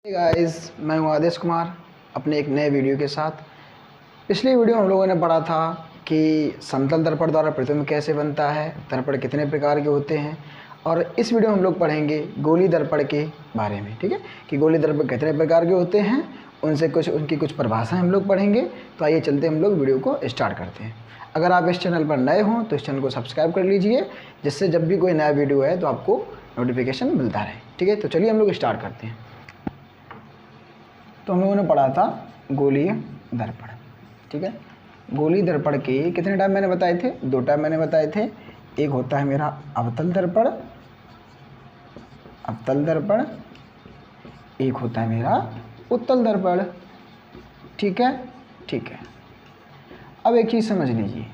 Guys, मैं हूं आदेश कुमार अपने एक नए वीडियो के साथ। पिछली वीडियो हम लोगों ने पढ़ा था कि समतल दर्पण द्वारा प्रतिबिंब कैसे बनता है, दर्पण कितने प्रकार के होते हैं, और इस वीडियो में हम लोग पढ़ेंगे गोली दर्पण के बारे में। ठीक है, कि गोली दर्पण कितने प्रकार के होते हैं, उनकी कुछ परिभाषाएं हम लोग पढ़ेंगे। तो आइए चलते हम लोग वीडियो को स्टार्ट करते हैं। अगर आप इस चैनल पर नए हों तो इस चैनल को सब्सक्राइब कर लीजिए, जिससे जब भी कोई नया वीडियो है तो आपको नोटिफिकेशन मिलता रहे। ठीक है, तो चलिए हम लोग स्टार्ट करते हैं। तो हम लोगों ने पढ़ा था गोलीय दर्पण। ठीक है, गोलीय दर्पण के कितने टाइप मैंने बताए थे? 2 टाइप मैंने बताए थे। एक होता है मेरा अवतल दर्पण, अवतल दर्पण, एक होता है मेरा उत्तल दर्पण। ठीक है, ठीक है। अब एक चीज़ समझ लीजिए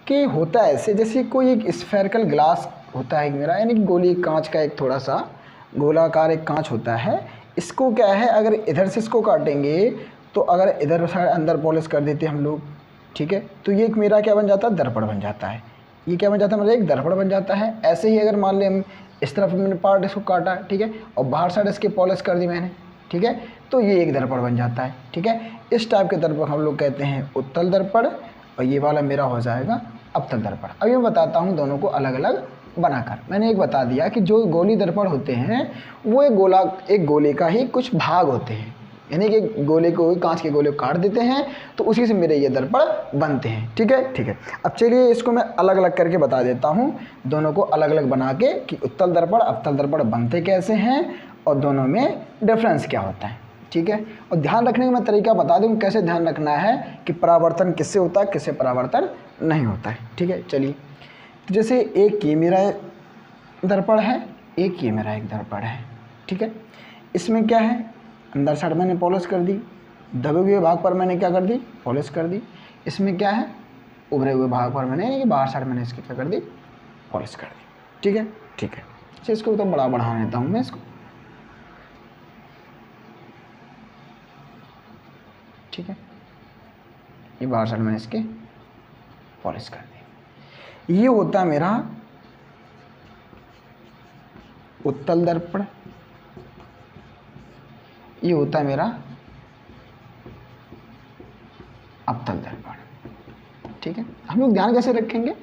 कि होता ऐसे जैसे कोई एक स्फेरिकल ग्लास होता है मेरा, यानी कि गोली कांच का एक थोड़ा सा गोलाकार एक कांच होता है। इसको क्या है, अगर इधर से इसको काटेंगे तो अगर इधर साइड अंदर पॉलिश कर देते हम लोग, ठीक है, तो ये एक मेरा क्या बन जाता है, दर्पण बन जाता है। ये क्या बन जाता है, मतलब एक दर्पण बन जाता है। ऐसे ही अगर मान लें हम इस तरफ मैंने पार्ट इसको काटा, ठीक है, और बाहर साइड इसकी पॉलिश कर दी मैंने, ठीक है, तो ये एक दर्पण बन जाता है। ठीक है, इस टाइप के दर्पण हम लोग कहते हैं उत्तल दर्पण, और ये वाला मेरा हो जाएगा अवतल दर्पण। अब मैं बताता हूँ दोनों को अलग अलग बनाकर। मैंने एक बता दिया कि जो गोली दर्पण होते हैं वो एक गोले का ही कुछ भाग होते हैं, यानी कि गोले को, कांच के गोले को काट देते हैं तो उसी से मेरे ये दर्पण बनते हैं। ठीक है, ठीक है। अब चलिए इसको मैं अलग अलग करके बता देता हूँ, दोनों को अलग अलग बना के, कि उत्तल दर्पण अवतल दर्पण बनते कैसे हैं और दोनों में डिफरेंस क्या होता है। ठीक है, और ध्यान रखने का मैं तरीका बता दूँ कैसे ध्यान रखना है कि परावर्तन किससे होता है, किससे परावर्तन नहीं होता है। ठीक है, चलिए। जैसे एक ये मेरा दर्पण है, एक ये मेरा एक दर्पण है। ठीक है, इसमें क्या है, अंदर साइड मैंने पॉलिश कर दी, दबे हुए भाग पर मैंने क्या कर दी, पॉलिश कर दी। इसमें क्या है, उभरे हुए भाग पर मैंने, यानी कि बाहर साइड मैंने इसकी क्या कर दी, पॉलिश कर दी। ठीक है, ठीक है। अच्छा, इसको तो बड़ा बढ़ा लेता हूँ मैं इसको। ठीक है, ये बाहर साइड मैंने इसके पॉलिश कर दी। ये होता है मेरा उत्तल दर्पण, ये होता है मेरा अवतल दर्पण। ठीक है, हम लोग ध्यान कैसे रखेंगे,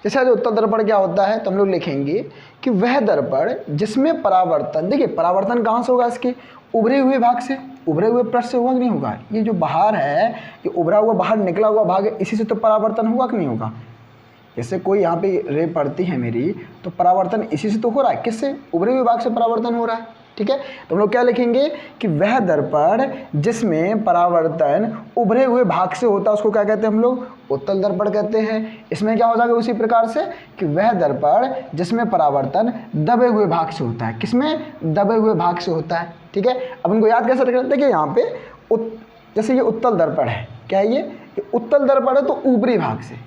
जैसे आज उत्तल दर्पण क्या होता है तो हम लोग लिखेंगे कि वह दर्पण जिसमें परावर्तन, देखिए परावर्तन कहाँ से होगा, इसके उभरे हुए भाग से, उभरे हुए पृष्ठ से होगा कि नहीं होगा। ये जो बाहर है, ये उभरा हुआ बाहर निकला हुआ भाग है, इसी से तो परावर्तन होगा कि नहीं होगा। जैसे कोई यहाँ पे रे पड़ती है मेरी, तो परावर्तन इसी से तो हो रहा है, किससे, उभरे हुए भाग से परावर्तन हो रहा है। ठीक है, तो हम लोग क्या लिखेंगे कि वह दर्पण जिसमें परावर्तन उभरे हुए भाग से होता है उसको क्या कहते हैं हम लोग, उत्तल दर्पण कहते हैं। इसमें क्या हो जाएगा उसी प्रकार से कि वह दर्पण जिसमें परावर्तन दबे हुए भाग से होता है, किसमें, दबे हुए भाग से होता है। ठीक है, अब उनको याद कैसे रखते हैं कि यहाँ पे जैसे ये उत्तल दर्पण है, क्या है ये उत्तल दर्पण है, तो ऊपरी भाग से,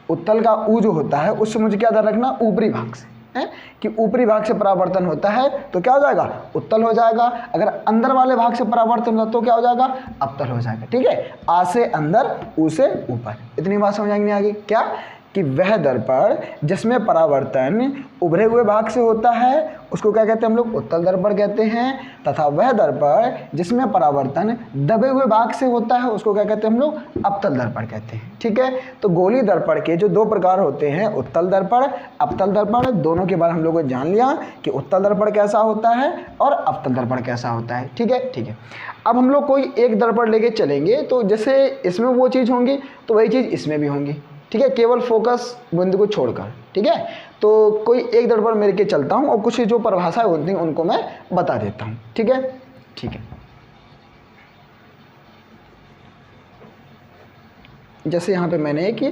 उत्तल का ऊ जो होता है उससे मुझे क्या ध्यान रखना, ऊपरी भाग से है, कि ऊपरी भाग से परावर्तन होता है तो क्या हो जाएगा, उत्तल हो जाएगा। अगर अंदर वाले भाग से परावर्तन होता तो क्या हो जाएगा, अवतल हो जाएगा। ठीक है, आ से अंदर, ऊ से ऊपर। इतनी बात समझ आएगी नहीं आगे, क्या कि वह दर्पण जिसमें परावर्तन उभरे हुए भाग से होता है उसको क्या कहते हैं हम लोग, उत्तल दर्पण कहते हैं, तथा वह दर्पण जिसमें परावर्तन दबे हुए भाग से होता है उसको क्या कहते हैं हम लोग, अवतल दर्पण कहते हैं। ठीक है, तो गोली दर्पण के जो 2 प्रकार होते हैं, उत्तल दर्पण, अवतल दर्पण, दोनों के बारे में हम लोगों ने जान लिया कि उत्तल दर्पण कैसा होता है और अवतल दर्पण कैसा होता है। ठीक है, ठीक है। अब हम लोग कोई एक दर्पण लेके चलेंगे तो जैसे इसमें वो चीज़ होंगी तो वही चीज़ इसमें भी होंगी। ठीक है, केवल फोकस बिंदु को छोड़कर। ठीक है, तो कोई एक दर्पण मेरे के चलता हूँ और कुछ जो परिभाषाएं होती हैं उनको मैं बता देता हूँ। ठीक है, ठीक है। जैसे यहाँ पे मैंने एक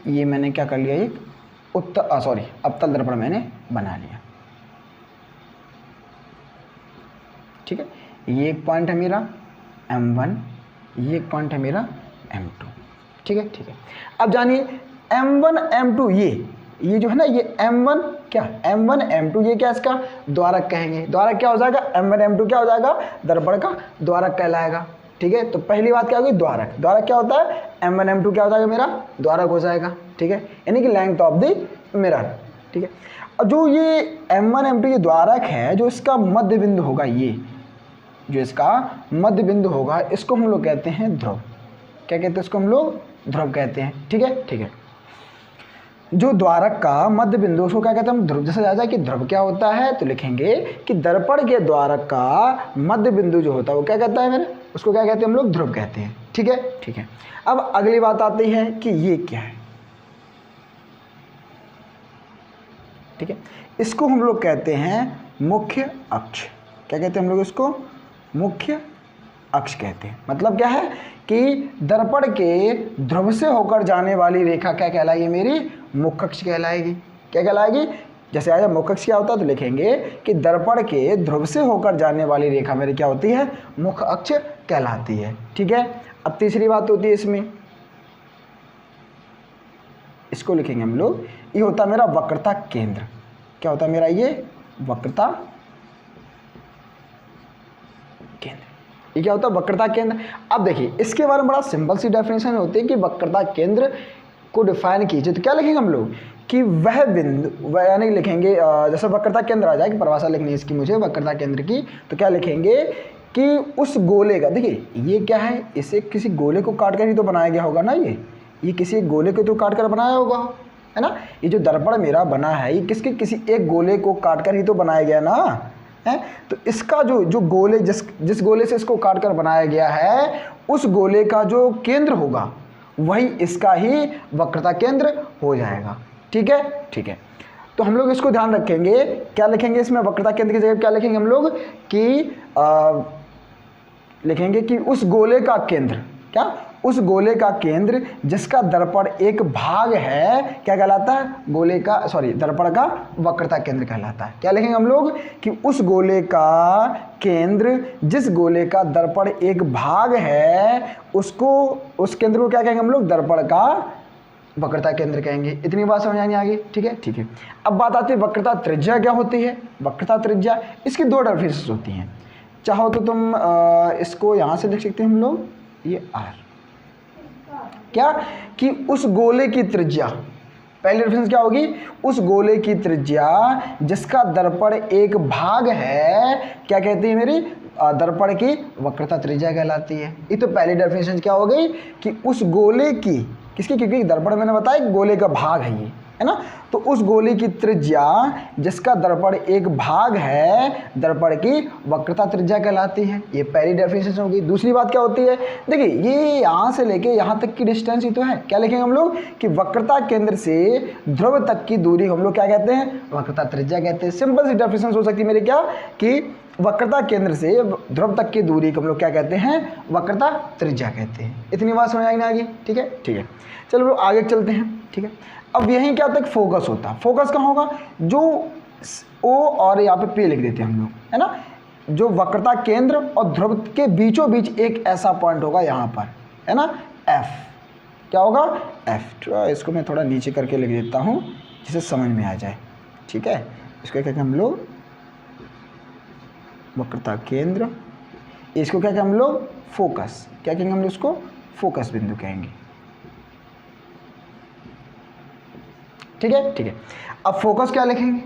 ये मैंने क्या कर लिया, एक अवतल दर्पण मैंने बना लिया। ठीक है, ये एक पॉइंट है मेरा M1, ये एक पॉइंट है मेरा M2। ठीक है, ठीक है। अब जानिए M1 M2, ये जो है ना, ये M1 क्या, M1 M2 ये क्या, इसका द्वारक कहेंगे। द्वारक क्या हो जाएगा, M1 M2 क्या हो जाएगा, दर्पण का द्वारक कहलाएगा। ठीक है, तो पहली बात क्या होगी, द्वारक। द्वारक क्या होता है, M1 M2 क्या हो जाएगा, मेरा द्वारक हो जाएगा। ठीक है, यानी कि लेंथ ऑफ द मिरर। ठीक है, जो ये M1 M2 ये द्वारक है, जो इसका मध्य बिंदु होगा, ये जो इसका मध्य बिंदु होगा, इसको हम लोग कहते हैं ध्रुव। क्या कहते हैं इसको हम लोग? ध्रुव कहते हैं। ठीक है, ठीक है। जो द्वारक का मध्य बिंदु उसको क्या कहते हैं हम? ध्रुव। जैसे आ जाए कि ध्रुव क्या होता है तो लिखेंगे कि दर्पण के द्वारक का मध्य बिंदु जो होता है वो क्या कहता है मेरे? उसको क्या कहते हैं हम लोग? ध्रुव कहते हैं। ठीक है, ठीक है। अब अगली बात आती है कि ये क्या है। ठीक है, इसको हम लोग कहते हैं मुख्य अक्ष। क्या कहते हैं हम लोग इसको? मुख्य अक्ष कहते हैं। मतलब क्या है कि दर्पण के ध्रुव से होकर जाने वाली रेखा क्या कहलाएगी मेरी? मुख्य अक्ष कहलाएगी। क्या कहलाएगी? जैसे आया मुख्य अक्ष क्या होता है तो लिखेंगे कि दर्पण के ध्रुव से होकर जाने वाली रेखा मेरी क्या होती है? मुख्य अक्ष कहलाती है। ठीक है। अब तीसरी बात होती है इसमें, इसको लिखेंगे हम लोग, ये होता है मेरा वक्रता केंद्र। क्या होता है मेरा? ये वक्रता केंद्र। ये क्या होता है? वक्रता केंद्र। अब देखिए इसके बारे में बड़ा सिंपल सी डेफिनेशन होती है कि वक्रता केंद्र को डिफाइन कीजिए तो क्या लिखेंगे हम लोग कि वह बिंदु, यानी लिखेंगे जैसे वक्रता केंद्र आ जाए कि परिभाषा लिखनी है इसकी मुझे वक्रता केंद्र की, तो क्या लिखेंगे कि उस गोले का, देखिए ये क्या है, इसे किसी गोले को काट कर ही तो बनाया गया होगा ना, ये किसी गोले को तो काट कर बनाया होगा, है ना। ये जो दर्पण मेरा बना है ये किसी एक गोले को काट कर ही तो बनाया गया ना, है। तो इसका जो गोले जिस गोले से इसको काट कर बनाया गया है उस गोले का जो केंद्र होगा वही इसका ही वक्रता केंद्र हो जाएगा। ठीक है, ठीक है। तो हम लोग इसको ध्यान रखेंगे, क्या लिखेंगे इसमें वक्रता केंद्र की जगह क्या लिखेंगे हम लोग कि लिखेंगे कि उस गोले का केंद्र, क्या? उस गोले का केंद्र जिसका दर्पण एक भाग है क्या कहलाता है? गोले का, सॉरी, दर्पण का वक्रता केंद्र कहलाता है। क्या लिखेंगे हम लोग कि उस गोले का केंद्र जिस गोले का दर्पण एक भाग है उसको, उस केंद्र को क्या कहेंगे हम लोग? दर्पण का वक्रता केंद्र कहेंगे। इतनी बात समझ आनी आगे। ठीक है, ठीक है। अब बात आती है वक्रता त्रिज्या क्या होती है। वक्रता त्रिज्या, इसकी दो डेफिनेशंस होती हैं। चाहो तो तुम इसको यहाँ से लिख सकते हैं हम लोग, ये आर, क्या कि उस गोले की त्रिज्या, पहली रेफरेंस क्या होगी? उस गोले की त्रिज्या जिसका दर्पण एक भाग है क्या कहती है मेरी? दर्पण की वक्रता त्रिज्या कहलाती है। ये तो पहली डेफिनेशन क्या हो गई कि उस गोले की, किसकी? क्योंकि दर्पण मैंने बताया गोले का भाग है ये, है ना। तो उस गोले की त्रिज्या जिसका दर्पण एक भाग है दर्पण की वक्रता त्रिज्या कहलाती है। ये पहली डेफिनेशन होगी। दूसरी बात क्या होती है? देखिए ये यहाँ से लेके यहाँ तक की डिस्टेंस ही तो है। क्या लिखेंगे हम लोग कि वक्रता केंद्र से ध्रुव तक की दूरी हम लोग क्या कहते हैं? वक्रता त्रिज्या कहते हैं। सिंपल सी डेफिनेशन हो सकती है मेरी, क्या कि वक्रता केंद्र से ध्रुव तक की दूरी को हम लोग क्या कहते हैं? वक्रता त्रिज्या कहते हैं। इतनी बात समझ आई ना आगे? ठीक है, ठीक है। चलो आगे चलते हैं। ठीक है, अब यहीं क्या तक फोकस होता है। फोकस कहाँ होगा? जो ओ और यहाँ पे पे लिख देते हैं हम लोग, है ना। जो वक्रता केंद्र और ध्रुव के बीचों बीच एक ऐसा पॉइंट होगा यहाँ पर, है ना, एफ। क्या होगा? एफ। इसको मैं थोड़ा नीचे करके लिख देता हूँ जिसे समझ में आ जाए। ठीक है, इसको क्या कहते हैं हम लोग? वक्रता केंद्र। इसको क्या कहेंगे हम लोग? फोकस। क्या कहेंगे हम लोग इसको? फोकस बिंदु कहेंगे। ठीक है, ठीक है। अब फोकस क्या लिखेंगे?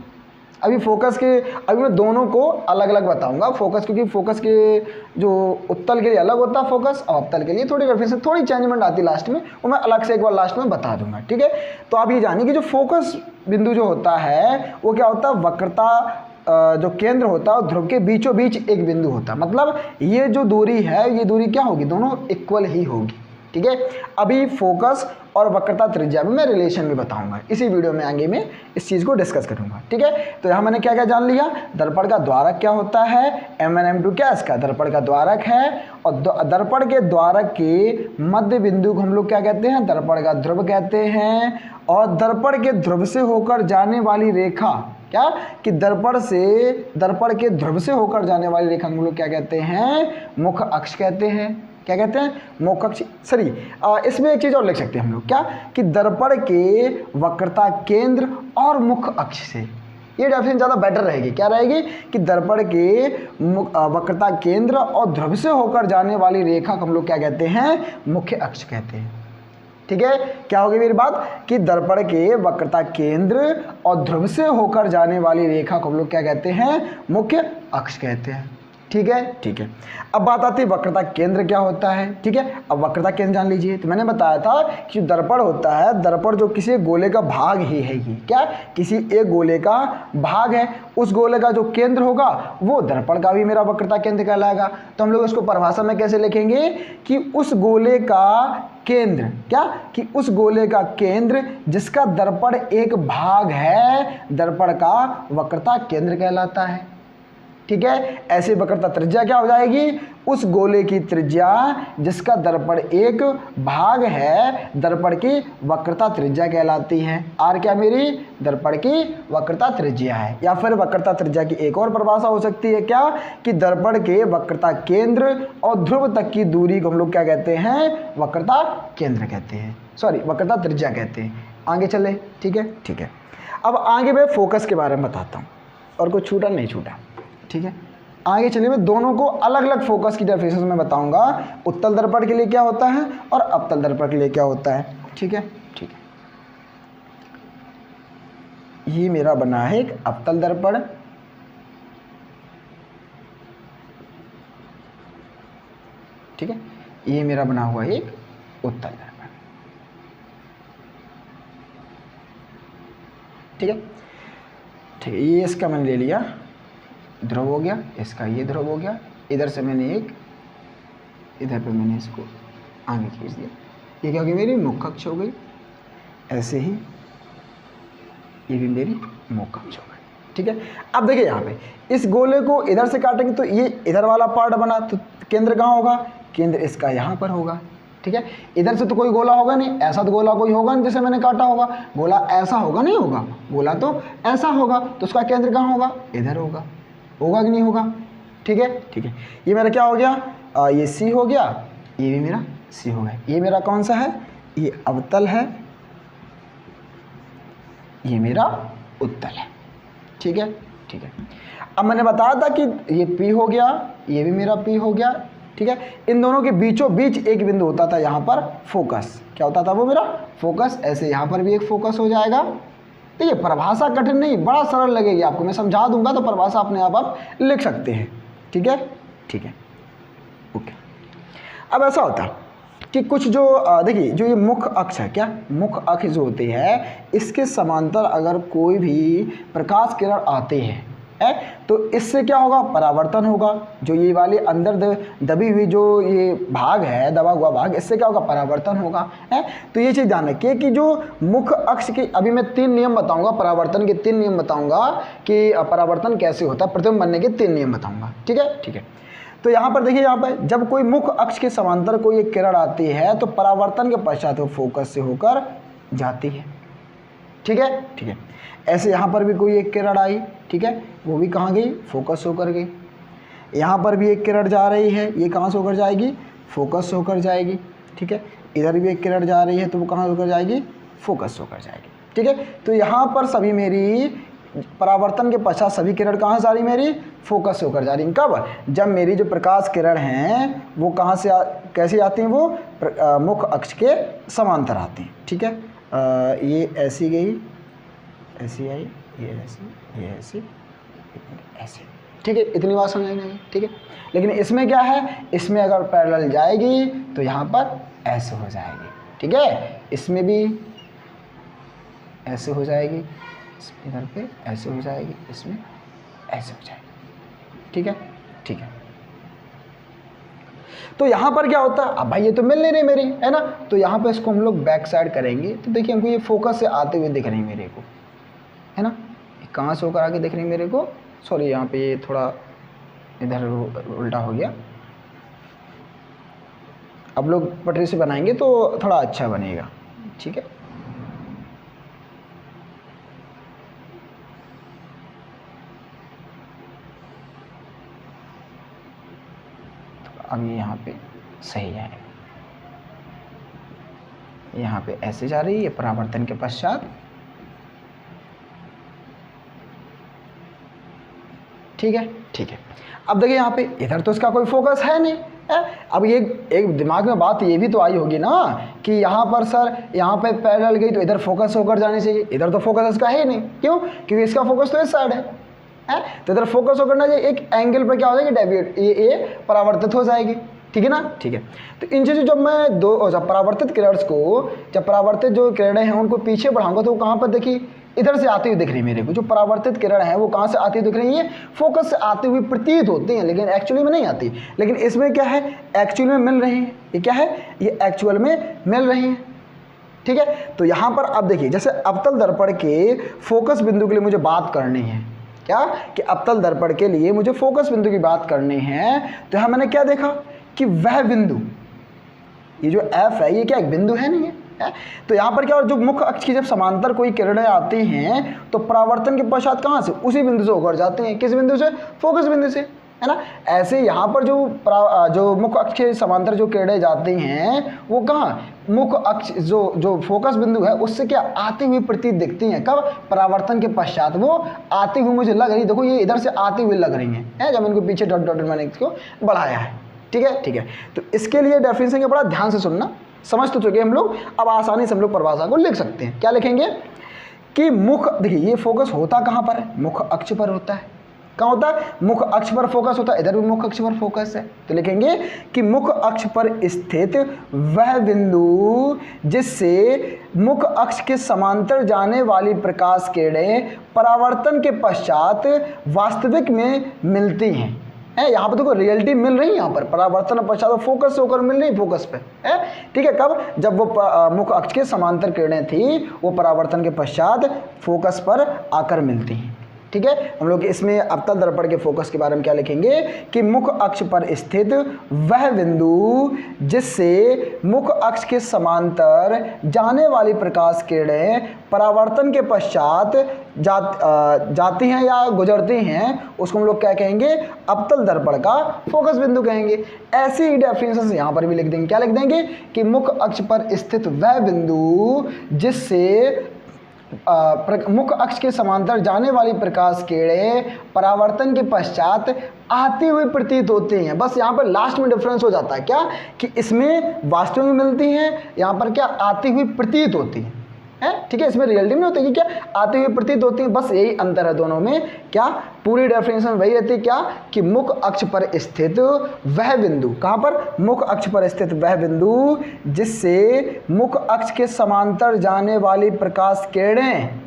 अभी फोकस के, अभी मैं दोनों को अलग अलग बताऊंगा। फोकस, क्योंकि फोकस के जो उत्तल के लिए अलग होता है फोकस, और अवतल के लिए थोड़ी रेफरेंस, थोड़ी चेंजमेंट आती है लास्ट में, वो मैं अलग से एक बार लास्ट में बता दूंगा। ठीक है, तो आप ये जानिए कि जो फोकस बिंदु जो होता है वो क्या होता है? वक्रता जो केंद्र होता है और ध्रुव के बीचों बीच एक बिंदु होता है। मतलब ये जो दूरी है, ये दूरी क्या होगी? दोनों इक्वल ही होगी। ठीक है, अभी फोकस और वक्रता त्रिज्या में मैं रिलेशन भी बताऊंगा इसी वीडियो में, आगे मैं इस चीज़ को डिस्कस करूंगा। ठीक है, तो यहाँ मैंने क्या क्या जान लिया? दर्पण का द्वारक क्या होता है, M1 M2 क्या इसका दर्पण का द्वारक है, और दर्पण के द्वारक के मध्य बिंदु को हम लोग क्या कहते हैं? दर्पण का ध्रुव कहते हैं। और दर्पण के ध्रुव से होकर जाने वाली रेखा, क्या कि दर्पण के ध्रुव से होकर जाने वाली रेखा हम लोग क्या कहते हैं? मुख्य अक्ष कहते हैं। क्या कहते हैं? मुख्य अक्ष। सॉरी, इसमें एक चीज़ और लिख सकते हैं हम लोग, क्या कि दर्पण के वक्रता केंद्र और मुख्य अक्ष से, ये डेफिनेशन ज़्यादा बेटर रहेगी। क्या रहेगी? कि दर्पण के वक्रता केंद्र और ध्रुव से होकर जाने वाली रेखा को हम लोग क्या कहते हैं? मुख्य अक्ष कहते हैं। ठीक है, क्या होगी मेरी बात कि दर्पण के वक्रता केंद्र और ध्रुव से होकर जाने वाली रेखा को हम लोग क्या कहते हैं, मुख्य अक्ष कहते हैं। ठीक है, ठीक है। अब बात आती है वक्रता केंद्र क्या होता है। ठीक है, अब वक्रता केंद्र जान लीजिए। तो मैंने बताया था कि दर्पण होता है, दर्पण जो किसी गोले का भाग ही है, ये क्या किसी एक गोले का भाग है, उस गोले का जो केंद्र होगा वो दर्पण का भी मेरा वक्रता केंद्र कहलाएगा। तो हम लोग इसको परिभाषा में कैसे लिखेंगे कि उस गोले का केंद्र, क्या कि उस गोले का केंद्र जिसका दर्पण एक भाग है, दर्पण का वक्रता केंद्र कहलाता है। ठीक है, ऐसे वक्रता त्रिज्या क्या हो जाएगी, उस गोले की त्रिज्या जिसका दर्पण एक भाग है, दर्पण की वक्रता त्रिज्या कहलाती है। आर क्या मेरी दर्पण की वक्रता त्रिज्या है। या फिर वक्रता त्रिज्या की एक और परिभाषा हो सकती है क्या कि दर्पण के वक्रता केंद्र और ध्रुव तक की दूरी को हम लोग क्या कहते हैं, वक्रता केंद्र कहते हैं, सॉरी वक्रता त्रिज्या कहते हैं। आगे चले, ठीक है, ठीक है। अब आगे मैं फोकस के बारे में बताता हूँ, और कुछ छूटा नहीं छूटा। ठीक है, आगे चलिए मैं दोनों को अलग अलग फोकस की डेफिनेशन में बताऊंगा, उत्तल दर्पण के लिए क्या होता है और अवतल दर्पण के लिए क्या होता है। ठीक है, ठीक है। ये मेरा बना है एक अवतल दर्पण, ठीक है, ये मेरा बना हुआ है एक उत्तल दर्पण। ठीक है, ठीक है, ये इसका मैंने ले लिया, ध्रुव हो गया, इसका ये ध्रुव हो गया, इधर से मैंने एक, इधर पे मैंने इसको आगे खींच दिया, ये क्या हो गई मेरी मुख्य अक्ष हो गई। ऐसे ही ये भी मेरी मुख्य अक्ष हो गई। ठीक है, अब देखिए यहाँ पे इस गोले को इधर से काटेंगे तो ये इधर वाला पार्ट बना, तो केंद्र कहाँ होगा, केंद्र इसका यहाँ पर होगा। ठीक है, इधर से तो कोई गोला होगा नहीं, ऐसा तो गोला कोई होगा नहीं जैसे मैंने काटा होगा, गोला ऐसा होगा नहीं होगा, गोला तो ऐसा होगा, तो उसका केंद्र कहाँ होगा, इधर होगा, होगा कि नहीं होगा। ठीक है, ठीक है, ये मेरा क्या हो गया, ये सी हो गया, ये भी मेरा सी हो गया। ये मेरा कौन सा है, ये अवतल है, ये मेरा उत्तल है। ठीक है, ठीक है। अब मैंने बताया था कि ये P हो गया, ये भी मेरा P हो गया। ठीक है, इन दोनों के बीचों बीच एक बिंदु होता था यहाँ पर फोकस, क्या होता था वो मेरा फोकस। ऐसे यहाँ पर भी एक फोकस हो जाएगा। तो ये परिभाषा कठिन नहीं, बड़ा सरल लगेगी आपको, मैं समझा दूंगा तो परिभाषा अपने आप लिख सकते हैं। ठीक है, ठीक है, ओके। अब ऐसा होता है कि कुछ जो देखिए जो ये मुख्य अक्ष है, क्या मुख्य अक्ष जो होती है, इसके समांतर अगर कोई भी प्रकाश किरण आते हैं तो इससे क्या होगा, परावर्तन होगा। जो ये वाली अंदर दबी हुई जो ये भाग है, दबा हुआ भाग, इससे क्या होगा, परावर्तन होगा। तो ये चीज़ ध्यान रखिए कि जो मुख्य अक्ष के, अभी मैं 3 नियम बताऊंगा, परावर्तन के 3 नियम बताऊंगा कि परावर्तन कैसे होता है, प्रतिबिंब बनने के 3 नियम बताऊंगा। ठीक है, ठीक है। तो यहाँ पर देखिए, यहाँ पर जब कोई मुख्य अक्ष के समांतर कोई एक किरण आती है तो परावर्तन के पश्चात वो फोकस से होकर जाती है। ठीक है, ठीक है। ऐसे यहाँ पर भी कोई एक किरण आई, ठीक है, वो भी कहाँ गई, फोकस होकर गई। यहाँ पर भी एक किरण जा रही है, ये कहाँ से होकर जाएगी, फोकस होकर जाएगी। ठीक है, इधर भी एक किरण जा रही है तो वो कहाँ होकर जाएगी, फोकस होकर जाएगी। ठीक है, तो यहाँ पर सभी मेरी परावर्तन के पश्चात सभी किरण कहाँ जा रही, मेरी फोकस होकर जा रही। कब, जब मेरी जो प्रकाश किरण हैं वो कहाँ से कैसे आती हैं, वो मुख्य अक्ष के समांतर आती हैं। ठीक है, ये ऐसी गई, ऐसी आई, ये ऐसी, ये ऐसी, ऐसे। ठीक है, इतनी बात समझ नहीं। ठीक है, लेकिन इसमें क्या है, इसमें अगर पैरेलल जाएगी तो यहाँ पर ऐसे हो जाएगी। ठीक है, इसमें भी ऐसे हो जाएगी, इधर पे ऐसे हो जाएगी, इसमें ऐसे हो जाएगी। ठीक है, ठीक है। तो यहाँ पर क्या होता है, अब भाई ये तो मिल नहीं रही मेरी, है ना, तो यहाँ पे इसको हम लोग बैक साइड करेंगे तो देखिए हमको ये फोकस से आते हुए दिख रही मेरे को, है ना, कहाँ से होकर आगे दिख रही मेरे को, सॉरी यहाँ पे ये थोड़ा इधर उल्टा हो गया। अब लोग पटरी से बनाएंगे तो थोड़ा अच्छा बनेगा। ठीक है, अब ये यहाँ पे सही है, यहाँ पे ऐसे जा रही है परावर्तन के पश्चात, ठीक है, ठीक है। अब देखिए यहाँ पे इधर तो इसका कोई फोकस है नहीं है। अब ये एक दिमाग में बात ये भी तो आई होगी ना कि यहाँ पर सर यहाँ पे पैरेलल गई तो इधर फोकस होकर जानी चाहिए, इधर तो फोकस इसका है नहीं, क्यों? क्योंकि इसका फोकस तो इस साइड है तो इधर फोकस होकर ना चाहिए, एक एंगल पर क्या हो जाएगी, डेविएट, ये परावर्तित हो जाएगी, ठीक है ना, ठीक है। तो इन चीज़ों जब मैं जब परावर्तित किरणों को, जब परावर्तित जो किरणें हैं उनको पीछे बढ़ाऊंगा तो वो कहाँ पर देखिए, इधर से आती हुई दिख रही है मेरे को। जो परावर्तित किरण है वो कहाँ से आती हुई दिख रही है, फोकस से आती हुई प्रतीत होती हैं, लेकिन एक्चुअली में नहीं आती। लेकिन इसमें क्या है, एक्चुअल में मिल रही है। ये क्या है, ये एक्चुअल में मिल रही है, ठीक है। तो यहाँ पर अब देखिए, जैसे अवतल दर्पण के फोकस बिंदु के लिए मुझे बात करनी है, क्या कि अवतल दर्पण के लिए मुझे फोकस बिंदु की बात करनी है। तो यहाँ मैंने क्या देखा कि वह बिंदु, ये जो F है ये क्या एक बिंदु है, नहीं है? तो यहाँ पर क्या, और जो मुख्य अक्ष की जब समांतर कोई किरणें आती हैं तो परावर्तन के पश्चात कहाँ से, उसी बिंदु से होकर जाते हैं। किस बिंदु से, फोकस बिंदु से, है ना। ऐसे यहाँ पर जो मुख्य अक्ष के समांतर जो किरणें जाती हैं वो कहाँ, मुख्य अक्ष जो फोकस बिंदु है उससे क्या आती हुई प्रतीत दिखती हैं। कब, परावर्तन के पश्चात वो आती हुई मुझे लग रही, देखो ये इधर से आती हुई लग रही हैं, जब इनको पीछे डॉट डॉट मैंने इसको बढ़ाया है, ठीक है, ठीक है। तो इसके लिए डेफिनेशन के बड़ा ध्यान से सुनना, समझ तो चुके हम लोग, अब आसानी से हम लोग परिभाषा को लिख सकते हैं। क्या लिखेंगे कि मुख्य, देखिए ये फोकस होता कहाँ पर है, मुख्य अक्ष पर होता है। कहाँ होता है, मुख्य अक्ष पर फोकस होता है, इधर भी मुख्य अक्ष पर फोकस है। तो लिखेंगे कि मुख्य अक्ष पर स्थित वह बिंदु जिससे मुख्य अक्ष के समांतर जाने वाली प्रकाश किरणें परावर्तन के पश्चात वास्तविक में मिलती हैं। यहाँ पर देखो रियलिटी मिल रही है, यहाँ पर परावर्तन पश्चात फोकस से होकर मिल रही फोकस पे है, ठीक है। कब, जब वो मुख्य अक्ष के समांतर किरणें थी वो परावर्तन के पश्चात फोकस पर आकर मिलती हैं, ठीक है। हम लोग इसमें अवतल दर्पण के फोकस के बारे में क्या लिखेंगे कि मुख्य अक्ष पर स्थित वह बिंदु जिससे मुख्य अक्ष के समांतर जाने वाली प्रकाश किरणें परावर्तन के पश्चात जाती हैं या गुजरती हैं, उसको हम लोग क्या कहेंगे, अवतल दर्पण का फोकस बिंदु कहेंगे। ऐसी ही डेफिनेशन यहाँ पर भी लिख देंगे, क्या लिख देंगे कि मुख्य अक्ष पर स्थित वह बिंदु जिससे मुख्य अक्ष के समांतर जाने वाली प्रकाश किरणें परावर्तन के पश्चात आती हुई प्रतीत होती हैं। बस यहाँ पर लास्ट में डिफरेंस हो जाता है, क्या कि इसमें वास्तव में मिलती हैं, यहाँ पर क्या आती हुई प्रतीत होती हैं, ठीक है। इसमें रियलिटी में होती है कि क्या आती हुई प्रतीत होती है, बस यही अंतर है दोनों में। क्या पूरी डेफिनेशन वही रहती है, क्या कि मुख्य अक्ष पर स्थित वह बिंदु, कहाँ पर, मुख्य अक्ष पर स्थित वह बिंदु जिससे मुख्य अक्ष के समांतर जाने वाली प्रकाश किरणें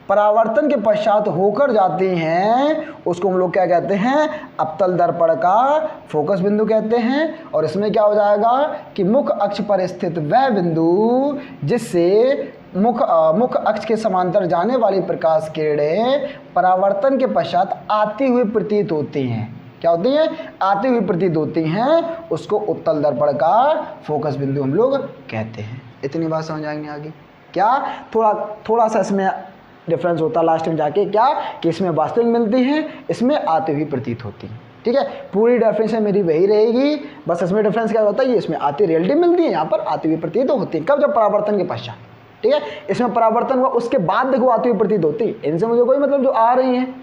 परावर्तन के पश्चात होकर जाती हैं, उसको हम लोग क्या कहते हैं, अवतल दर्पण का फोकस बिंदु कहते हैं। और इसमें क्या हो जाएगा कि मुख्य अक्ष पर स्थित वह बिंदु जिससे मुख्य अक्ष के समांतर जाने वाली प्रकाश किरणें परावर्तन के पश्चात आती हुई प्रतीत होती हैं, क्या होती हैं, आती हुई प्रतीत होती हैं, उसको उत्तल दर्पण का फोकस बिंदु हम लोग कहते हैं। इतनी बात समझ आएंगे आगे। क्या थोड़ा सा इसमें डिफरेंस होता है लास्ट में जाके, क्या कि इसमें वास्तविक मिलती हैं, इसमें आती हुई प्रतीत होती हैं, ठीक है। पूरी डेफिनेशन मेरी वही रहेगी, बस इसमें डिफरेंस क्या होता है, ये इसमें आती रियलिटी मिलती है, यहाँ पर आती हुई प्रतीत होती है। कब, जब परावर्तन के पश्चात, ठीक है। इसमें परावर्तन हुआ उसके बाद देखो आती हुई प्रतीत होती है, इनसे मुझे कोई मतलब जो आ रही हैं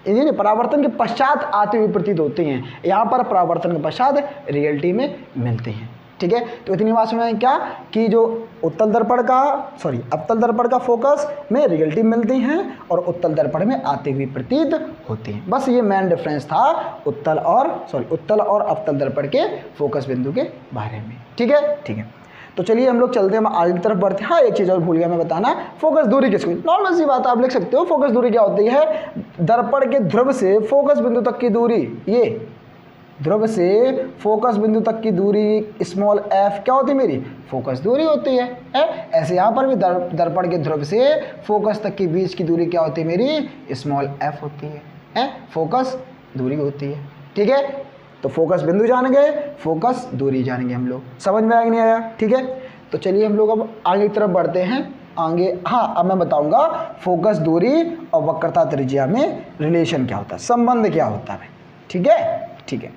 इन्हें परावर्तन के पश्चात आती हुई प्रतीत होती हैं, यहाँ पर परावर्तन के पश्चात रियलिटी में मिलती हैं, ठीक है। तो इतनी बात में क्या कि जो अवतल दर्पण का फोकस में रियलिटी मिलती हैं और उत्तल दर्पण में आती हुई प्रतीत होती हैं। बस ये मेन डिफरेंस था उत्तल और अवतल दर्पण के फोकस बिंदु के बारे में, ठीक है, ठीक है। तो चलिए हम लोग चलते हैं, हम आगे की तरफ बढ़ते हैं। हाँ, एक चीज़ और भूल गया मैं बताना, फोकस दूरी किसको, नॉर्मल सी बात आप लिख सकते हो। फोकस दूरी क्या होती है, दर्पण के ध्रुव से फोकस बिंदु तक की दूरी, ये ध्रुव से फोकस बिंदु तक की दूरी स्मॉल f क्या होती है, मेरी फोकस दूरी होती है। ऐसे यहाँ पर भी दर्पण के ध्रुव से फोकस तक के बीच की दूरी क्या होती है, मेरी स्मॉल f होती है, फोकस दूरी होती है, ठीक है। तो फोकस बिंदु जान गए, फोकस दूरी जानेंगे हम लोग, समझ में आया नहीं आया, ठीक है। तो चलिए हम लोग अब आगे की तरफ बढ़ते हैं। आगे हाँ, अब मैं बताऊंगा फोकस दूरी और वक्रता त्रिज्या में रिलेशन क्या होता है, संबंध क्या होता है, ठीक है, ठीक है।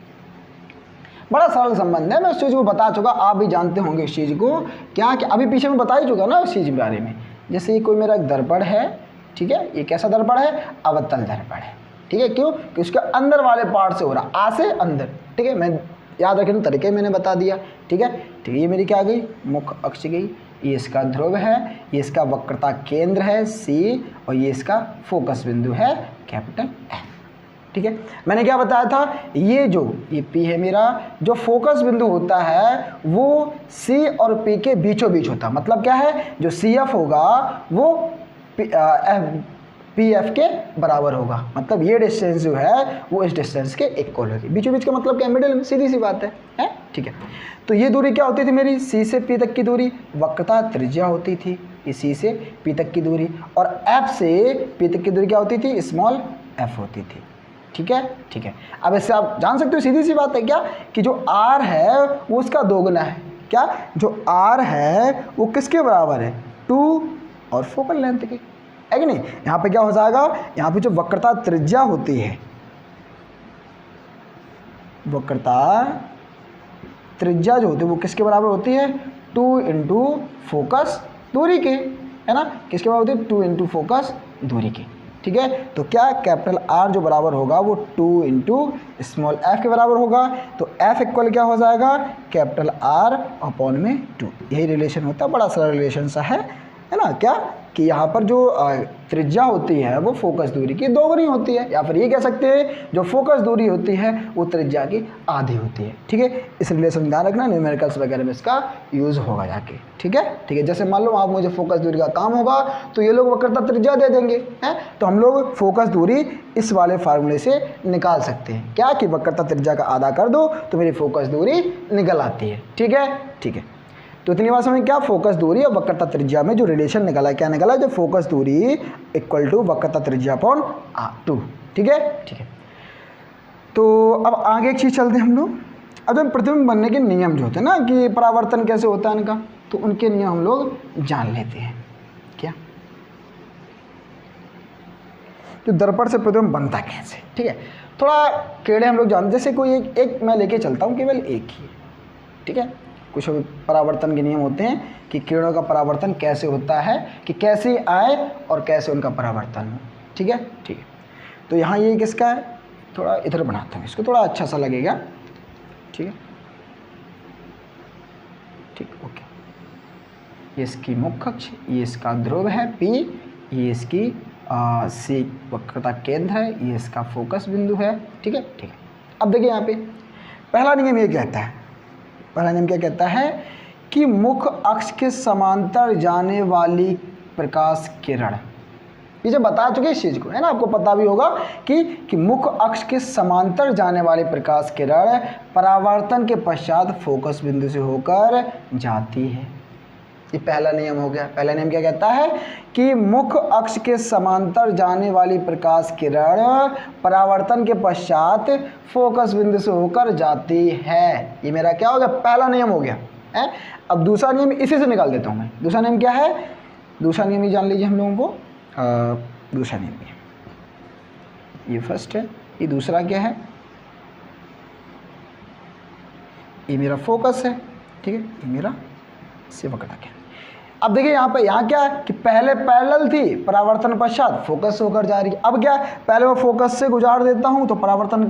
बड़ा सरल संबंध है, मैं उस चीज़ को बता चुका, आप भी जानते होंगे उस चीज़ को, क्या कि अभी पीछे में बता ही चुका ना उस चीज़ के बारे में। जैसे ये कोई मेरा एक दर्पण है, ठीक है, ये कैसा दर्पण है, अवतल दर्पण है, ठीक है, क्यों कि उसके अंदर वाले पार्ट से हो रहा, आ से अंदर। ठीक है, मैं याद रखने तरीके मैंने बता दिया। ठीक है, तो ये मेरी क्या आ गई, मुख्य अक्ष गई, ये इसका ध्रुव है, ये इसका वक्रता केंद्र है सी, और ये इसका फोकस बिंदु है कैपिटल एफ। ठीक है, मैंने क्या बताया था, ये P है मेरा, जो फोकस बिंदु होता है वो C और P के बीचों बीच होता है। मतलब क्या है, जो CF होगा वो PF के बराबर होगा। मतलब ये डिस्टेंस जो है वो इस डिस्टेंस के इक्वल होगी। बीचों बीच का मतलब क्या, मिडिल में, सीधी सी बात है? ठीक है, तो ये दूरी क्या होती थी मेरी, C से P तक की दूरी, वक्रता त्रिज्या होती थी, C से P तक की दूरी, और F से P तक की दूरी क्या होती थी, स्मॉल f होती थी। ठीक है, ठीक है, अब इससे आप जान सकते हो, सीधी सी बात है क्या, कि जो r है वो उसका दोगुना है। क्या, जो r है वो किसके बराबर है, 2 और फोकल लेंथ के, है कि नहीं। यहाँ पे क्या हो जाएगा, यहाँ पे जो वक्रता त्रिज्या होती है, वक्रता त्रिज्या जो होती है वो किसके बराबर होती है, 2 इंटू फोकस दूरी के, है ना, किसके बराबर होती है, 2 इंटू फोकस दूरी के। ठीक है, तो क्या कैपिटल R जो बराबर होगा वो 2 इंटू स्मॉल f के बराबर होगा। तो f इक्वल क्या हो जाएगा, कैपिटल R अपॉन में 2। यही रिलेशन होता है, बड़ा सारा रिलेशन सा है ना, क्या कि यहाँ पर जो त्रिज्या होती है वो फोकस दूरी की दोगुनी होती है, या फिर ये कह सकते हैं जो फोकस दूरी होती है वो त्रिज्या की आधी होती है। ठीक है, इस रिलेशन ध्यान रखना, न्यूमेरिकल्स वगैरह में इसका यूज़ होगा जाके। ठीक है, ठीक है, जैसे मान लो आप मुझे फोकस दूरी का काम होगा तो ये लोग वक्रता त्रिज्या दे देंगे, हैं, तो हम लोग फोकस दूरी इस वाले फार्मूले से निकाल सकते हैं, क्या कि वक्रता त्रिज्या का आधा कर दो तो मेरी फोकस दूरी निकल आती है। ठीक है, ठीक है, तो इतनी बात समझ, क्या फोकस दूरी और वक्रता त्रिज्या में जो रिलेशन निकला है, क्या निकला है, जो फोकस दूरी इक्वल टू वक्रता त्रिज्या अपॉन 2। ठीक है, ठीक है, तो अब आगे एक चीज़ चलते हैं हम लोग। अब जब प्रतिबिंब बनने के नियम जो होते हैं ना, कि परावर्तन कैसे होता है इनका, तो उनके नियम हम लोग जान लेते हैं। क्या, जो दर्पण से प्रतिबिंब बनता कैसे, ठीक है, थोड़ा केड़े हम लोग जानते, जैसे कोई एक मैं लेके चलता हूँ, केवल एक ही। ठीक है, कुछ परावर्तन के नियम होते हैं कि किरणों का परावर्तन कैसे होता है, कि कैसे आए और कैसे उनका परावर्तन हो। ठीक है, ठीक है, तो यहाँ ये किसका है, थोड़ा इधर बनाता हूँ इसको, थोड़ा अच्छा सा लगेगा। ठीक है, ठीक, ओके, ये इसकी मुख्य अक्ष, ये इसका ध्रुव है P, ये इसकी C वक्रता केंद्र है, ये इसका फोकस बिंदु है। ठीक है, ठीक है, अब देखिए यहाँ पे पहला नियम ये कहता है, पहला नियम क्या कहता है कि मुख्य अक्ष के समांतर जाने वाली प्रकाश किरण, ये जो बता चुके इस चीज़ को, है ना, आपको पता भी होगा कि मुख्य अक्ष के समांतर जाने वाली प्रकाश किरण परावर्तन के पश्चात फोकस बिंदु से होकर जाती है। ये पहला नियम हो गया। पहला नियम क्या कहता है कि मुख्य अक्ष के समांतर जाने वाली प्रकाश किरण परावर्तन के पश्चात फोकस बिंदु से होकर जाती है। ये मेरा क्या हो गया, पहला नियम हो गया है। अब दूसरा नियम इसी से निकाल देता हूँ मैं। दूसरा नियम क्या है, दूसरा नियम ही जान लीजिए हम लोगों को। दूसरा नियम ये फर्स्ट है, ये दूसरा क्या है, ये मेरा फोकस है, ठीक है, ये मेरा से वक्रता क्या। अब देखिए यहाँ पे, यहाँ क्या है कि पहले पैरेलल थी, परावर्तन पश्चात फोकस से होकर जा रही है। अब क्या, पहले मैं फोकस से गुजार देता हूँ तो परावर्तन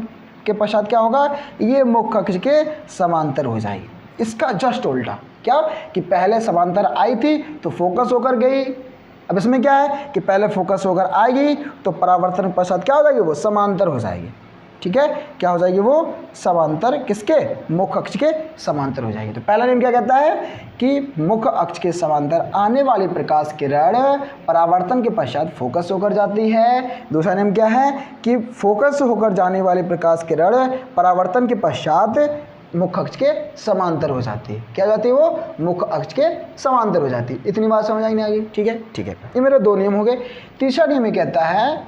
के पश्चात क्या होगा, ये मुख्य अक्ष के समांतर हो जाएगी। इसका जस्ट उल्टा, क्या कि पहले समांतर आई थी तो फोकस होकर गई। अब इसमें क्या है कि पहले फोकस होकर आएगी तो परावर्तन पश्चात क्या हो जाएगी, वो समांतर हो जाएगी। ठीक है, क्या हो जाएगी वो समांतर, किसके, मुख्य अक्ष के समांतर हो जाएगी। तो पहला नियम क्या कहता है कि मुख्य अक्ष के समांतर आने वाली प्रकाश किरण परावर्तन के पश्चात फोकस होकर जाती है। दूसरा नियम क्या है कि फोकस होकर जाने वाली प्रकाश किरण परावर्तन के पश्चात मुख्य अक्ष के समांतर हो जाती है। क्या हो जाती है वो, मुख्य अक्ष के समांतर हो जाती है। इतनी बात समझ आई नहीं आई, ठीक है, ठीक है। ये मेरे दो नियम हो गए। तीसरा नियम ये कहता है,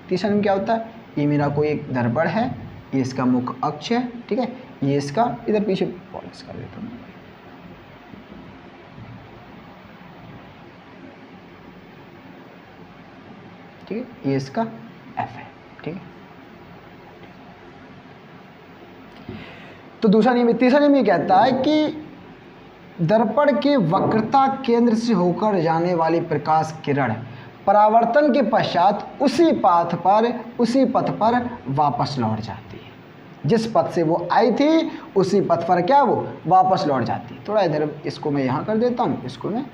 तीसरा नियम क्या होता है, ये मेरा कोई एक दर्पण है, ये इसका मुख्य अक्ष है, ठीक है, ये इसका, इधर पीछे पॉलिश कर देता हूँ, ठीक है, ये इसका एफ है, ठीक है। तो दूसरा नियम, तीसरा नियम ये कहता है कि दर्पण के वक्रता केंद्र से होकर जाने वाली प्रकाश किरण परावर्तन के पश्चात उसी पथ पर वापस लौट जाती है। जिस पथ से वो आई थी उसी पथ पर क्या वो वापस लौट जाती है। थोड़ा इधर इसको मैं यहाँ कर देता हूँ, इसको मैं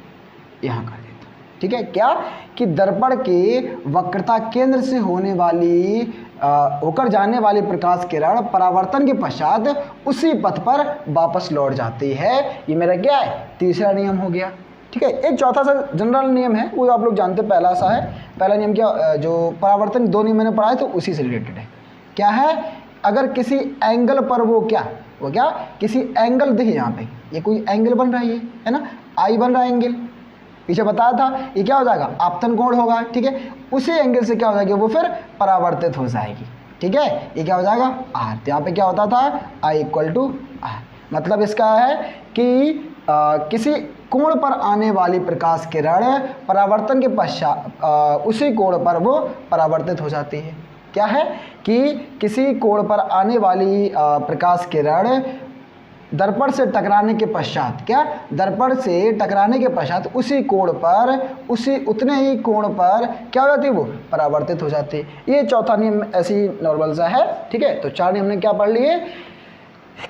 यहाँ कर देता हूँ। ठीक है, क्या कि दर्पण के वक्रता केंद्र से होने वाली होकर जाने वाली प्रकाश किरण परावर्तन के पश्चात उसी पथ पर वापस लौट जाती है। ये मेरा क्या है, तीसरा नियम हो गया। ठीक है, एक चौथा सा जनरल नियम है, वो आप लोग जानते हैं, पहला सा है। पहला नियम क्या, जो परावर्तन 2 नियम मैंने पढ़ाए तो उसी से रिलेटेड है। क्या है, अगर किसी एंगल पर वो क्या किसी एंगल, देखिए यहाँ पे ये कोई एंगल बन रहा है ना, आई बन रहा है एंगल, पीछे बताया था, ये क्या हो जाएगा, आपतन कोण होगा। ठीक है, उसी एंगल से क्या हो जाएगी, वो फिर परावर्तित हो जाएगी। ठीक है, ये क्या हो जाएगा, आर। तो यहाँ पे क्या होता था, I = R। मतलब इसका है कि किसी कोण पर आने वाली प्रकाश किरण परावर्तन के पश्चात उसी कोण पर वो परावर्तित हो जाती है। क्या है कि किसी कोण पर आने वाली प्रकाश किरण दर्पण से टकराने के पश्चात उसी कोण पर उतने ही कोण पर क्या हो जाती है, वो परावर्तित हो जाती है। ये चौथा नियम ऐसी नॉर्मल सा है। ठीक है, तो 4 नियम ने क्या पढ़ लिए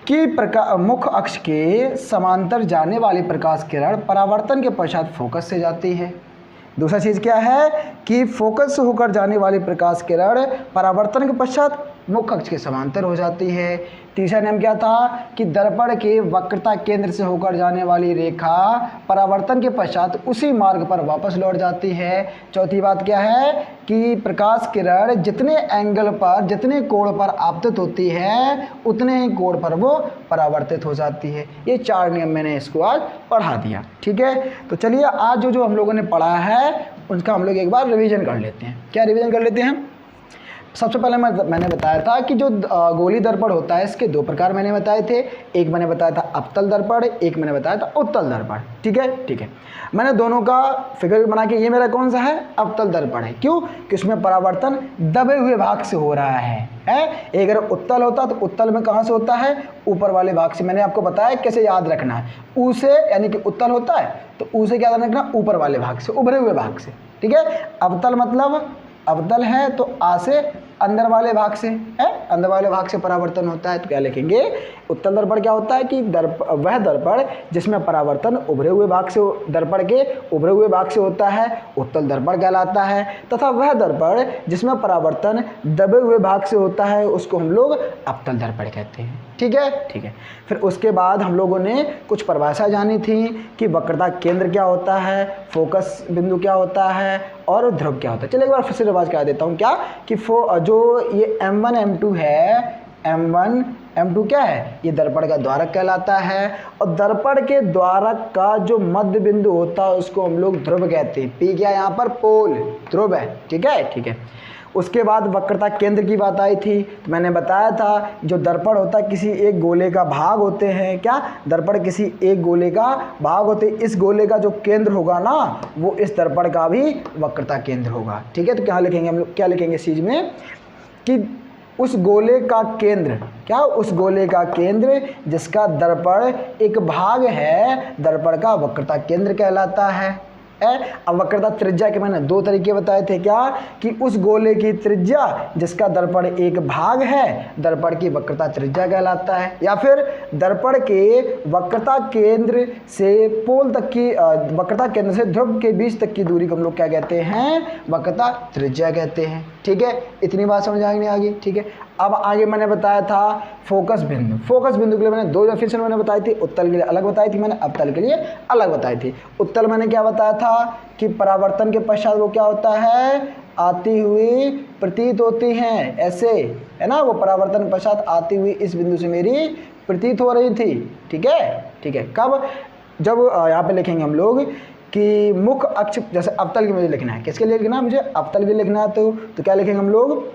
कि मुख्य अक्ष के समांतर जाने वाली प्रकाश किरण परावर्तन के पश्चात फोकस से जाती है। दूसरा चीज़ क्या है कि फोकस से होकर जाने वाली प्रकाश किरण परावर्तन के पश्चात मुख्य अक्ष के समांतर हो जाती है। तीसरा नियम क्या था कि दर्पण के वक्रता केंद्र से होकर जाने वाली रेखा परावर्तन के पश्चात उसी मार्ग पर वापस लौट जाती है। चौथी बात क्या है कि प्रकाश किरण जितने एंगल पर, जितने कोण पर आपतित होती है उतने ही कोण पर वो परावर्तित हो जाती है। ये 4 नियम मैंने इसको आज पढ़ा दिया। ठीक है, तो चलिए आज जो हम लोगों ने पढ़ा है उनका हम लोग एक बार रिवीजन कर लेते हैं। क्या रिवीजन कर लेते हैं? सबसे पहले मैंने बताया था कि जो गोली दर्पण होता है इसके 2 प्रकार मैंने बताए थे। एक मैंने बताया था अवतल दर्पण, एक मैंने बताया था उत्तल दर्पण। ठीक है, मैंने दोनों का फिगर बना के, ये मेरा कौन सा है, अवतल दर्पण है। क्यों कि उसमें परावर्तन दबे हुए भाग से हो रहा है। एक अगर उत्तल होता तो उत्तल में कहाँ से होता है, ऊपर वाले भाग से। मैंने आपको बताया कैसे याद रखना है। ऊ से, यानी कि उत्तल होता है तो ऊ से क्या याद रखना, ऊपर वाले भाग से, उभरे हुए भाग से। ठीक है, अवतल मतलब अवतल है तो आ से अंदर वाले भाग से है, अंदर वाले भाग से परावर्तन होता है। तो क्या लिखेंगे, उत्तल दर्पण क्या होता है कि वह दर्पण जिसमें परावर्तन उभरे हुए भाग से, दर्पण के उभरे हुए भाग से होता है, उत्तल दर्पण कहलाता है। तथा वह दर्पण जिसमें परावर्तन दबे हुए भाग से होता है उसको हम लोग अवतल दर्पण कहते हैं। ठीक है, फिर उसके बाद हम लोगों ने कुछ परिभाषा जानी थी कि वक्रता केंद्र क्या होता है, फोकस बिंदु क्या होता है और ध्रुव क्या होता है। चलिए एक बार फिर से रिवाज करा देता हूँ। क्या कि जो ये M1 M2 है, M1 M2 क्या है, ये दर्पण का द्वारक कहलाता है। और दर्पण के द्वारक का जो मध्य बिंदु होता है उसको हम लोग ध्रुव कहते हैं। P क्या है यहाँ पर, पोल, ध्रुव है। ठीक है, उसके बाद वक्रता केंद्र की बात आई थी। तो मैंने बताया था जो दर्पण होता है किसी एक गोले का भाग होते हैं। क्या, दर्पण किसी एक गोले का भाग होते हैं। इस गोले का जो केंद्र होगा ना वो इस दर्पण का भी वक्रता केंद्र होगा। ठीक है, तो क्या लिखेंगे हम लोग, क्या लिखेंगे इस चीज़ में कि उस गोले का केंद्र, क्या, उस गोले का केंद्र जिसका दर्पण एक भाग है, दर्पण का वक्रता केंद्र कहलाता है। अब वक्रता त्रिज्या के मैंने 2 तरीके बताए थे। क्या कि उस गोले की त्रिज्या जिसका दर्पण एक भाग है, दर्पण की वक्रता त्रिज्या कहलाता है। या फिर दर्पण के वक्रता केंद्र से पोल तक की, वक्रता केंद्र से ध्रुव के बीच तक की दूरी को हम लोग क्या कहते हैं, वक्रता त्रिज्या कहते हैं। ठीक है, इतनी बात समझ आएगी आगे। ठीक है, अब आगे मैंने बताया था फोकस बिंदु। फोकस बिंदु के लिए मैंने 2 डेफिनेशन मैंने बताई थी। उत्तल के लिए अलग बताई थी मैंने, अवतल के लिए अलग बताई थी। उत्तल मैंने क्या बताया था कि परावर्तन के पश्चात वो क्या होता है, आती हुई प्रतीत होती हैं, ऐसे है ना, वो परावर्तन पश्चात आती हुई इस बिंदु से मेरी प्रतीत हो रही थी। ठीक है, कब, जब यहाँ पे लिखेंगे हम लोग कि मुख्य अक्ष, जैसे अवतल के मुझे लिखना है, किसके लिए लिखना है, मुझे अवतल के लिखना है। तो क्या लिखेंगे हम लोग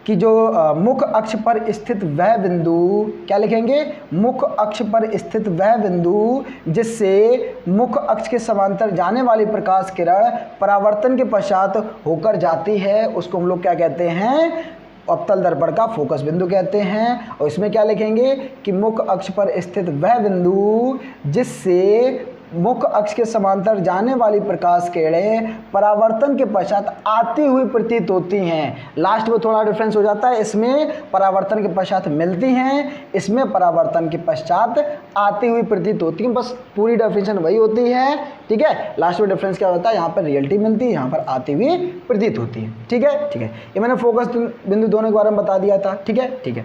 कि जो मुख्य अक्ष पर स्थित वह बिंदु, क्या लिखेंगे, मुख्य अक्ष पर स्थित वह बिंदु जिससे मुख्य अक्ष के समांतर जाने वाली प्रकाश किरण परावर्तन के पश्चात होकर जाती है उसको हम लोग क्या कहते हैं, अवतल दर्पण का फोकस बिंदु कहते हैं। और इसमें क्या लिखेंगे कि मुख्य अक्ष पर स्थित वह बिंदु जिससे मुख्य अक्ष के समांतर जाने वाली प्रकाश किरणें परावर्तन के पश्चात आती हुई प्रतीत होती हैं। लास्ट में थोड़ा डिफरेंस हो जाता है, इसमें परावर्तन के पश्चात मिलती हैं, इसमें परावर्तन के पश्चात आती हुई प्रतीत होती हैं। बस पूरी डेफिनेशन वही होती है, ठीक है। लास्ट में डिफरेंस क्या होता है, यहाँ पर रियलिटी मिलती है, यहाँ पर आती हुई प्रतीत होती है, ठीक है, ठीक है। ये मैंने फोकस बिंदु दोनों के बारे में बता दिया था, ठीक है, ठीक है।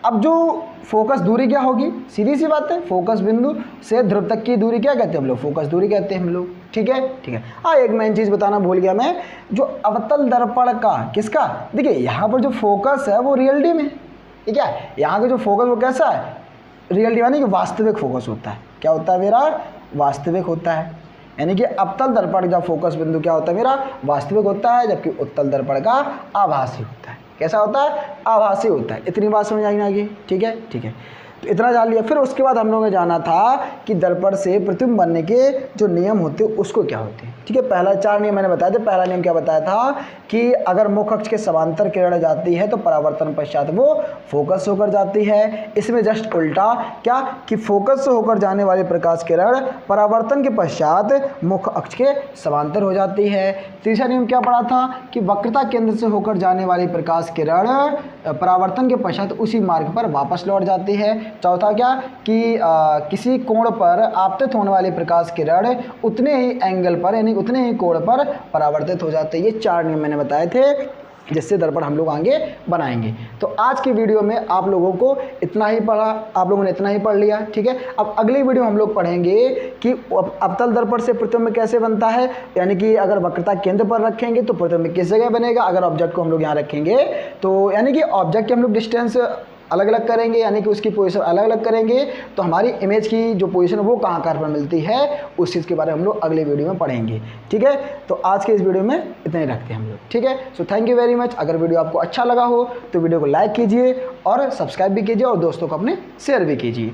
अब जो फोकस दूरी क्या होगी, सीधी सी बात है, फोकस बिंदु से ध्रुव तक की दूरी क्या कहते हैं हम लोग, फोकस दूरी कहते हैं हम लोग, ठीक है, ठीक है। हाँ, एक मेन चीज़ बताना भूल गया मैं, जो अवतल दर्पण का, किसका, देखिए यहाँ पर जो फोकस है वो रियलिटी में, ठीक है, यहाँ का जो फोकस वो कैसा है, रियलिटी यानी कि वास्तविक फोकस होता है। क्या होता है मेरा, वास्तविक होता है, यानी कि अवतल दर्पण का फोकस बिंदु क्या होता है मेरा, वास्तविक होता है, जबकि उत्तल दर्पण का आभासी होता है। कैसा होता है, आभासी होता है। इतनी बात समझ आई ना आगे, ठीक है, ठीक है। तो इतना जान लिया। फिर उसके बाद हम लोगों ने जाना था कि दर्पण से प्रतिबिंब बनने के जो नियम होते हैं उसको क्या होते हैं, ठीक है। पहला 4 नियम मैंने बताया थे। पहला नियम क्या बताया था कि अगर मुख्य अक्ष के समांतर किरण जाती है तो परावर्तन पश्चात वो फोकस होकर जाती है। इसमें जस्ट उल्टा, क्या कि फोकस से होकर जाने वाली प्रकाश किरण परावर्तन के पश्चात मुख्य अक्ष के समांतर हो जाती है। तीसरा नियम क्या पढ़ा था कि वक्रता केंद्र से होकर जाने वाली प्रकाश किरण परावर्तन के पश्चात उसी मार्ग पर वापस लौट जाती है। चौथा क्या कि किसी कोण पर आपतित होने वाली प्रकाश किरण उतने ही एंगल पर यानी उतने ही कोण पर परावर्तित हो जाती है। ये 4 नियम मैंने बताए थे जिससे दर्पण हम लोग आगे बनाएंगे। तो आज की वीडियो में आप लोगों को इतना ही पढ़ा, आप लोगों ने इतना ही पढ़ लिया, ठीक है। अब अगली वीडियो हम लोग पढ़ेंगे कि अवतल दर्पण से प्रतिबिंब कैसे बनता है, यानी कि अगर वक्रता केंद्र पर रखेंगे तो प्रतिबिंब किस जगह बनेगा, अगर ऑब्जेक्ट को हम लोग यहाँ रखेंगे तो यानी कि ऑब्जेक्ट के हम लोग डिस्टेंस अलग अलग करेंगे, यानी कि उसकी पोजीशन अलग अलग करेंगे, तो हमारी इमेज की जो पोजीशन है वो कहाँ कहाँ पर मिलती है उस चीज़ के बारे में हम लोग अगले वीडियो में पढ़ेंगे, ठीक है। तो आज के इस वीडियो में इतना ही रखते हैं हम लोग, ठीक है। So thank you very much. अगर वीडियो आपको अच्छा लगा हो तो वीडियो को लाइक कीजिए और सब्सक्राइब भी कीजिए और दोस्तों को अपने शेयर भी कीजिए।